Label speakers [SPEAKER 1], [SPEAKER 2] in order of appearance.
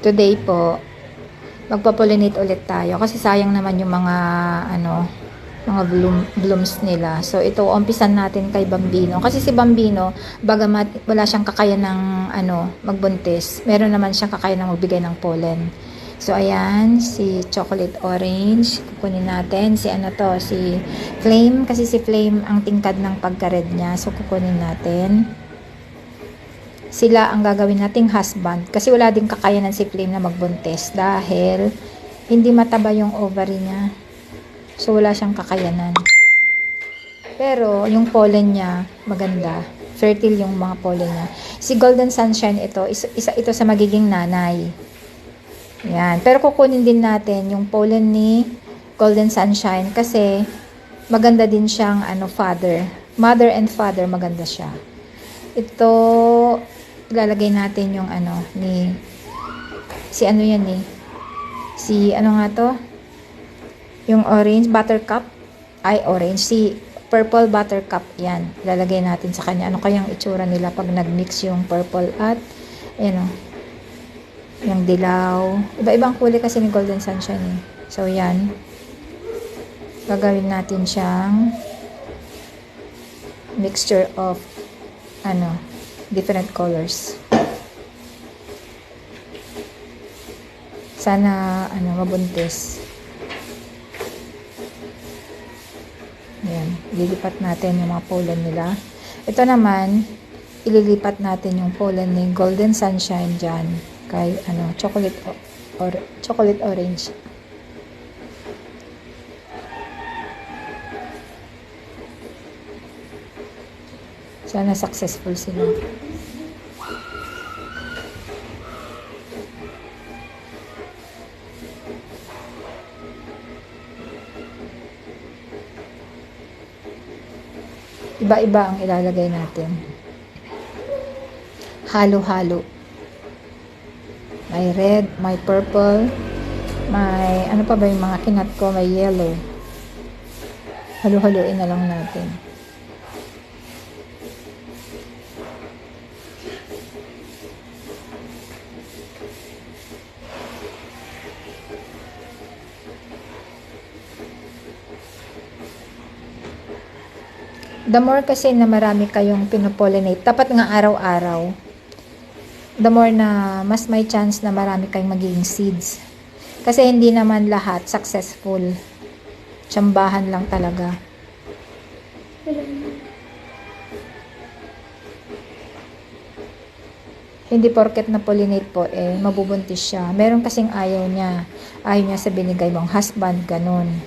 [SPEAKER 1] Today po, magpo-pollinate ulit tayo kasi sayang naman yung mga mga blooms nila. So ito umpisan natin kay Bambino kasi si Bambino bagamat wala siyang kakayanang magbuntis, meron naman siyang kakayanang magbigay ng pollen. So ayan, si chocolate orange, kukunin natin si si Flame kasi si Flame ang tingkad ng pagka-red niya. So kukunin natin. Sila ang gagawin nating husband kasi wala din kakayanan si Flame na magbuntis dahil hindi mataba yung ovary niya, so wala siyang kakayanan. Pero yung pollen niya maganda, fertile yung mga pollen niya. Si Golden Sunshine ito, isa ito sa magiging nanay. Yan. Pero kukunin din natin yung pollen ni Golden Sunshine kasi maganda din siyang father, mother and father, maganda siya. Ito ilalagay natin yung si nga to, yung orange buttercup, orange, si purple buttercup, yan ilalagay natin sa kanya. Ano kayang itsura nila pag nagmix yung purple at yung dilaw, iba-ibang kulay kasi ni Golden Sunshine so yan, gagawin natin siyang mixture of different colors. Sana mabuntis. Ayan, lilipat natin yung mga pollen nila. Ito naman, ililipat natin yung pollen ni Golden Sunshine dyan kay chocolate orange. Sana successful sila. Iba-iba ang ilalagay natin. Halo-halo. May red, may purple, may pa ba yung mga kinat ko, may yellow. Halo-haloin na lang natin. The more kasi na marami kayong pinopollinate, dapat nga araw-araw, the more na mas may chance na marami kayong magiging seeds. Kasi hindi naman lahat successful. Tsambahan lang talaga. Hindi porket na pollinate po, mabubuntis siya. Meron kasing ayaw niya. Ayaw niya sa binigay mong husband, ganun.